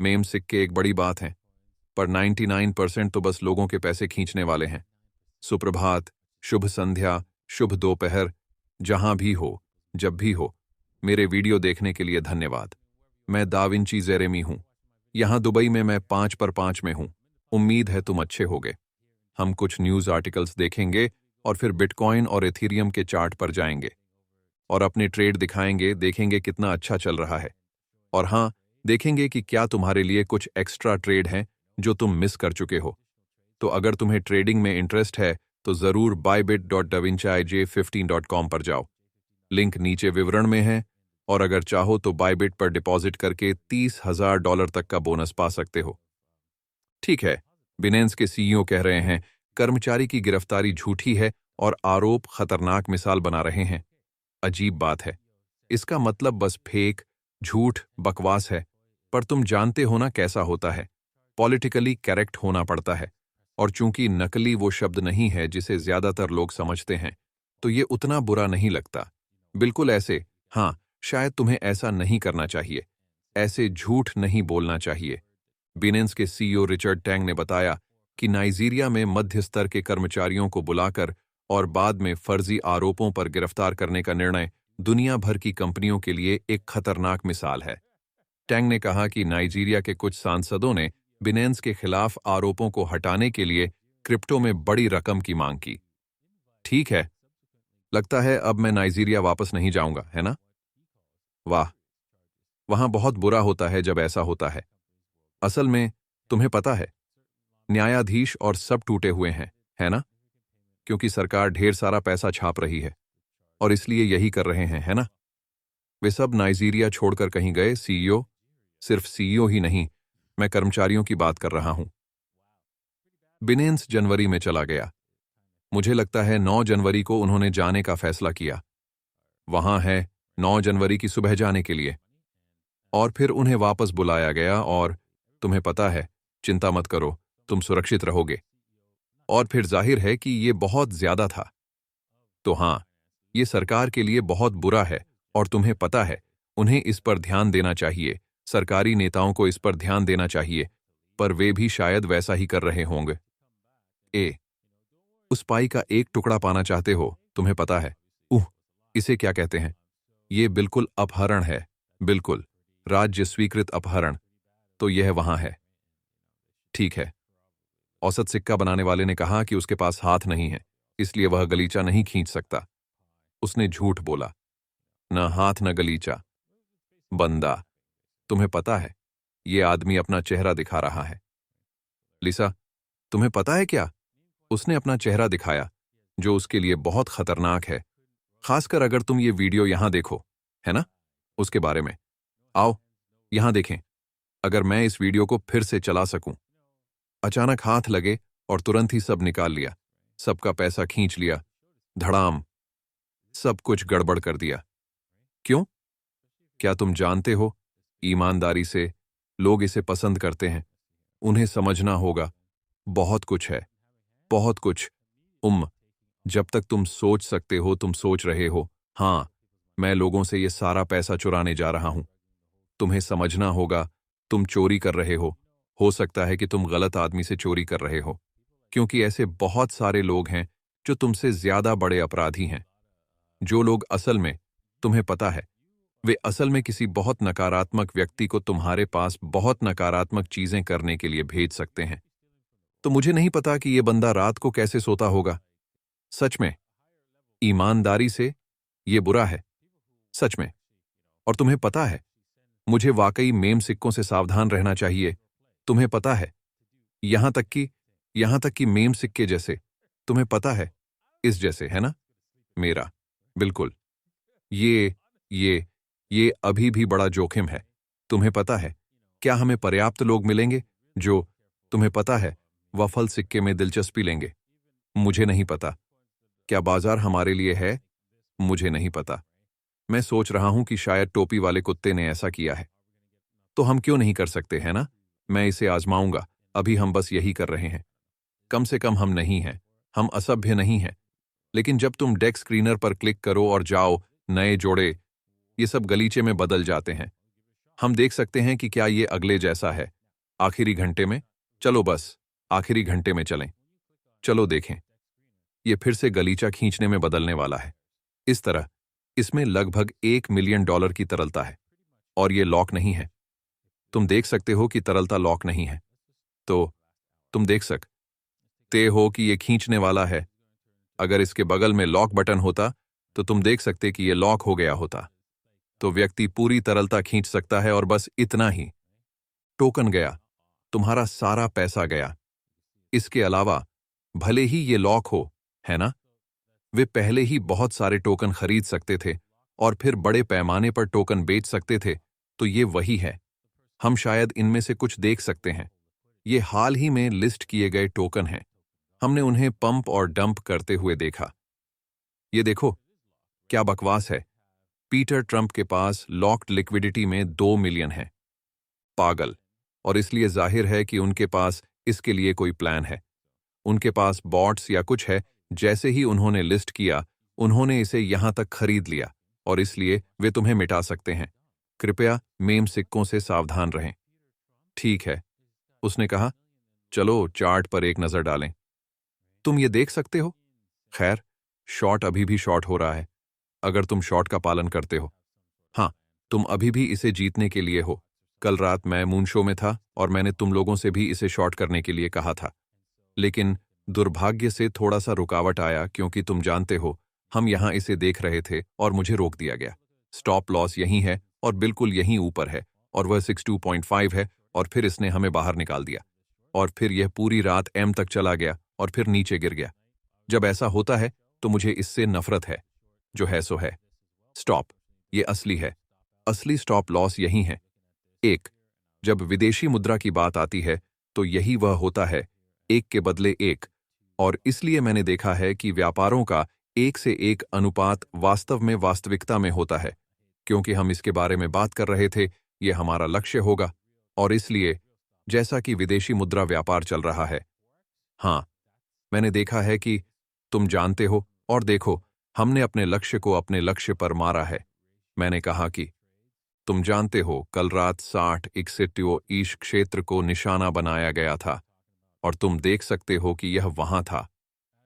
Ma'am सिक्के एक बड़ी बात हैं, पर 99% तो बस लोगों के पैसे खींचने वाले हैं। सुप्रभात, शुभ संध्या, शुभ दोपहर, जहां भी हो, जब भी हो, मेरे वीडियो देखने के लिए धन्यवाद। मैं दा विंची जेरेमी हूं। यहां दुबई में मैं 5 पर 5 में हूं। उम्मीद है तुम अच्छे होगे। हम कुछ न्यूज आर्टिकल्स देखेंगे और फिर बिटकॉइन और एथीरियम के चार्ट पर जाएंगे और अपने ट्रेड दिखाएंगे, देखेंगे कितना अच्छा चल रहा है। और हाँ, देखेंगे कि क्या तुम्हारे लिए कुछ एक्स्ट्रा ट्रेड हैं जो तुम मिस कर चुके हो। तो अगर तुम्हें ट्रेडिंग में इंटरेस्ट है तो जरूर bybit.davinci15.com पर जाओ। लिंक नीचे विवरण में है और अगर चाहो तो बायबिट पर डिपॉजिट करके $30,000 तक का बोनस पा सकते हो। ठीक है, बिनेंस के सीईओ कह रहे हैं कर्मचारी की गिरफ्तारी झूठी है और आरोप खतरनाक मिसाल बना रहे हैं। अजीब बात है। इसका मतलब बस फेक, झूठ, बकवास है। पर तुम जानते हो ना कैसा होता है। पॉलिटिकली करेक्ट होना पड़ता है। और चूंकि नकली वो शब्द नहीं है जिसे ज्यादातर लोग समझते हैं, तो ये उतना बुरा नहीं लगता। बिल्कुल ऐसे, हाँ, शायद तुम्हें ऐसा नहीं करना चाहिए। ऐसे झूठ नहीं बोलना चाहिए। बिनेंस के सीईओ रिचर्ड टैंग ने बताया कि नाइजीरिया में मध्य स्तर के कर्मचारियों को बुलाकर और बाद में फर्जी आरोपों पर गिरफ्तार करने का निर्णय दुनिया भर की कंपनियों के लिए एक खतरनाक मिसाल है। टैंग ने कहा कि नाइजीरिया के कुछ सांसदों ने बिनेंस के खिलाफ आरोपों को हटाने के लिए क्रिप्टो में बड़ी रकम की मांग की। ठीक है, लगता है अब मैं नाइजीरिया वापस नहीं जाऊंगा, है ना? वाह, वहां बहुत बुरा होता है जब ऐसा होता है। असल में, तुम्हें पता है, न्यायाधीश और सब टूटे हुए हैं, है ना? क्योंकि सरकार ढेर सारा पैसा छाप रही है और इसलिए यही कर रहे हैं, है ना? वे सब नाइजीरिया छोड़कर कहीं गए। सीईओ, सिर्फ सीईओ ही नहीं, मैं कर्मचारियों की बात कर रहा हूं। बिनेंस जनवरी में चला गया। मुझे लगता है 9 जनवरी को उन्होंने जाने का फैसला किया। वहां है 9 जनवरी की सुबह जाने के लिए। और फिर उन्हें वापस बुलाया गया और तुम्हें पता है, चिंता मत करो, तुम सुरक्षित रहोगे। और फिर जाहिर है कि ये बहुत ज्यादा था। तो हां, ये सरकार के लिए बहुत बुरा है और तुम्हें पता है, उन्हें इस पर ध्यान देना चाहिए। सरकारी नेताओं को इस पर ध्यान देना चाहिए, पर वे भी शायद वैसा ही कर रहे होंगे। उस पाई का एक टुकड़ा पाना चाहते हो, तुम्हें पता है। इसे क्या कहते हैं? ये बिल्कुल अपहरण है, बिल्कुल राज्य स्वीकृत अपहरण। तो यह वहां है। ठीक है। औसत सिक्का बनाने वाले ने कहा कि उसके पास हाथ नहीं है, इसलिए वह गलीचा नहीं खींच सकता। उसने झूठ बोला। न हाथ न गलीचा। बंदा, तुम्हें पता है, ये आदमी अपना चेहरा दिखा रहा है। लिसा, तुम्हें पता है क्या? उसने अपना चेहरा दिखाया, जो उसके लिए बहुत खतरनाक है। खासकर अगर तुम ये वीडियो यहां देखो, है ना? उसके बारे में। आओ, यहां देखें। अगर मैं इस वीडियो को फिर से चला सकूं। अचानक हाथ लगे और तुरंत ही सब निकाल लिया। सबका पैसा खींच लिया। धड़ाम। सब कुछ गड़बड़ कर दिया। क्यों? क्या तुम जानते हो? ईमानदारी से, लोग इसे पसंद करते हैं। उन्हें समझना होगा। बहुत कुछ है। बहुत कुछ। जब तक तुम सोच सकते हो, तुम सोच रहे हो, हां, मैं लोगों से ये सारा पैसा चुराने जा रहा हूं। तुम्हें समझना होगा, तुम चोरी कर रहे हो सकता है कि तुम गलत आदमी से चोरी कर रहे हो, क्योंकि ऐसे बहुत सारे लोग हैं जो तुमसे ज्यादा बड़े अपराधी हैं। जो लोग असल में, तुम्हें पता है, वे असल में किसी बहुत नकारात्मक व्यक्ति को तुम्हारे पास बहुत नकारात्मक चीजें करने के लिए भेज सकते हैं। तो मुझे नहीं पता कि यह बंदा रात को कैसे सोता होगा। सच में, ईमानदारी से, यह बुरा है। सच में। और तुम्हें पता है, मुझे वाकई मेम सिक्कों से सावधान रहना चाहिए। तुम्हें पता है, यहां तक कि मेम सिक्के जैसे, तुम्हें पता है, इस जैसे, है ना? मेरा। बिल्कुल। ये ये ये अभी भी बड़ा जोखिम है। तुम्हें पता है, क्या हमें पर्याप्त लोग मिलेंगे जो, तुम्हें पता है, वफल सिक्के में दिलचस्पी लेंगे? मुझे नहीं पता। क्या बाजार हमारे लिए है? मुझे नहीं पता। मैं सोच रहा हूं कि शायद टोपी वाले कुत्ते ने ऐसा किया है। तो हम क्यों नहीं कर सकते, है ना? मैं इसे आजमाऊंगा। अभी हम बस यही कर रहे हैं। कम से कम हम नहीं हैं। हम असभ्य नहीं हैं। लेकिन जब तुम डेक स्क्रीनर पर क्लिक करो और जाओ, नए जोड़े, ये सब गलीचे में बदल जाते हैं। हम देख सकते हैं कि क्या ये अगले जैसा है। आखिरी घंटे में, चलो बस आखिरी घंटे में चलें। चलो देखें। ये फिर से गलीचा खींचने में बदलने वाला है। इस तरह इसमें लगभग $1 मिलियन की तरलता है और ये लॉक नहीं है। तुम देख सकते हो कि तरलता लॉक नहीं है। तो तुम देख सकते हो कि ये खींचने वाला है। अगर इसके बगल में लॉक बटन होता तो तुम देख सकते कि ये लॉक हो गया होता। तो व्यक्ति पूरी तरलता खींच सकता है और बस इतना ही। टोकन गया, तुम्हारा सारा पैसा गया। इसके अलावा भले ही ये लॉक हो, है ना? वे पहले ही बहुत सारे टोकन खरीद सकते थे और फिर बड़े पैमाने पर टोकन बेच सकते थे। तो ये वही है। हम शायद इनमें से कुछ देख सकते हैं। ये हाल ही में लिस्ट किए गए टोकन हैं। हमने उन्हें पंप और डंप करते हुए देखा। ये देखो, क्या बकवास है। पीटर ट्रंप के पास लॉक्ड लिक्विडिटी में 2 मिलियन है। पागल। और इसलिए जाहिर है कि उनके पास इसके लिए कोई प्लान है। उनके पास बॉट्स या कुछ है। जैसे ही उन्होंने लिस्ट किया, उन्होंने इसे यहां तक खरीद लिया और इसलिए वे तुम्हें मिटा सकते हैं। कृपया मेम सिक्कों से सावधान रहें। ठीक है, उसने कहा। चलो चार्ट पर एक नजर डालें। तुम ये देख सकते हो। खैर, शॉट अभी भी शॉट हो रहा है। अगर तुम शॉट का पालन करते हो, हाँ, तुम अभी भी इसे जीतने के लिए हो। कल रात मैं मून शो में था और मैंने तुम लोगों से भी इसे शॉर्ट करने के लिए कहा था। लेकिन दुर्भाग्य से थोड़ा सा रुकावट आया क्योंकि तुम जानते हो, हम यहां इसे देख रहे थे और मुझे रोक दिया गया। स्टॉप लॉस यहीं है और बिल्कुल यहीं ऊपर है और वह 62.5 है और फिर इसने हमें बाहर निकाल दिया। और फिर यह पूरी रात एम तक चला गया और फिर नीचे गिर गया। जब ऐसा होता है तो मुझे इससे नफरत है। जो है सो है। स्टॉप, ये असली है। असली स्टॉप लॉस यही है। एक, जब विदेशी मुद्रा की बात आती है तो यही वह होता है, एक के बदले एक। और इसलिए मैंने देखा है कि व्यापारों का एक से एक अनुपात वास्तव में वास्तविकता में होता है। क्योंकि हम इसके बारे में बात कर रहे थे, यह हमारा लक्ष्य होगा। और इसलिए जैसा कि विदेशी मुद्रा व्यापार चल रहा है, हाँ, मैंने देखा है कि तुम जानते हो। और देखो, हमने अपने लक्ष्य को अपने लक्ष्य पर मारा है। मैंने कहा कि तुम जानते हो, कल रात 60 ईश क्षेत्र को निशाना बनाया गया था और तुम देख सकते हो कि यह वहां था।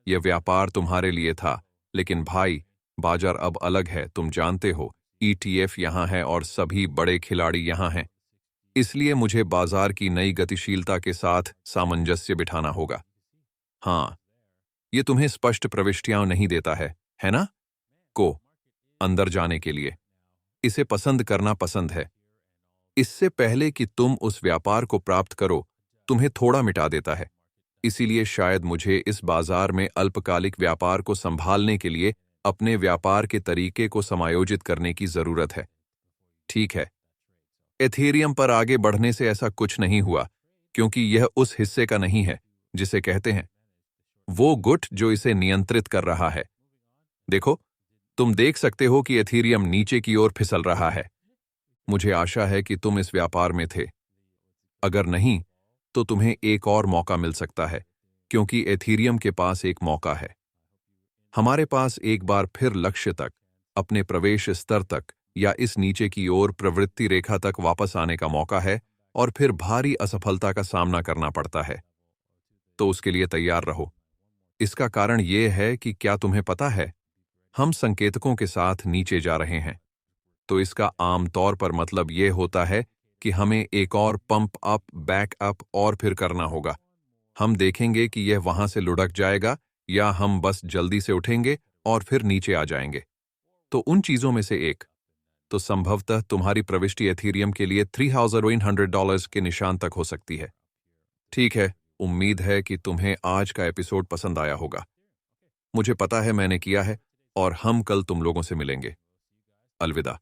यह व्यापार तुम्हारे लिए था, लेकिन भाई, बाजार अब अलग है। तुम जानते हो, ईटीएफ यहां है और सभी बड़े खिलाड़ी यहां हैं। इसलिए मुझे बाजार की नई गतिशीलता के साथ सामंजस्य बिठाना होगा। हाँ, ये तुम्हें स्पष्ट प्रविष्टियां नहीं देता है ना? को अंदर जाने के लिए इसे पसंद करना पसंद है। इससे पहले कि तुम उस व्यापार को प्राप्त करो, तुम्हें थोड़ा मिटा देता है। इसीलिए शायद मुझे इस बाजार में अल्पकालिक व्यापार को संभालने के लिए अपने व्यापार के तरीके को समायोजित करने की जरूरत है। ठीक है, एथेरियम पर आगे बढ़ने से ऐसा कुछ नहीं हुआ क्योंकि यह उस हिस्से का नहीं है जिसे कहते हैं वो गुट जो इसे नियंत्रित कर रहा है। देखो, तुम देख सकते हो कि एथेरियम नीचे की ओर फिसल रहा है। मुझे आशा है कि तुम इस व्यापार में थे। अगर नहीं, तो तुम्हें एक और मौका मिल सकता है क्योंकि एथेरियम के पास एक मौका है। हमारे पास एक बार फिर लक्ष्य तक, अपने प्रवेश स्तर तक या इस नीचे की ओर प्रवृत्ति रेखा तक वापस आने का मौका है और फिर भारी असफलता का सामना करना पड़ता है। तो उसके लिए तैयार रहो। इसका कारण यह है कि क्या तुम्हें पता है, हम संकेतकों के साथ नीचे जा रहे हैं। तो इसका आम तौर पर मतलब यह होता है कि हमें एक और पंप अप, बैक अप और फिर करना होगा। हम देखेंगे कि यह वहां से लुढ़क जाएगा या हम बस जल्दी से उठेंगे और फिर नीचे आ जाएंगे। तो उन चीजों में से एक, तो संभवतः तुम्हारी प्रविष्टि एथेरियम के लिए $3,100 के निशान तक हो सकती है। ठीक है, उम्मीद है कि तुम्हें आज का एपिसोड पसंद आया होगा। मुझे पता है मैंने किया है और हम कल तुम लोगों से मिलेंगे। अलविदा।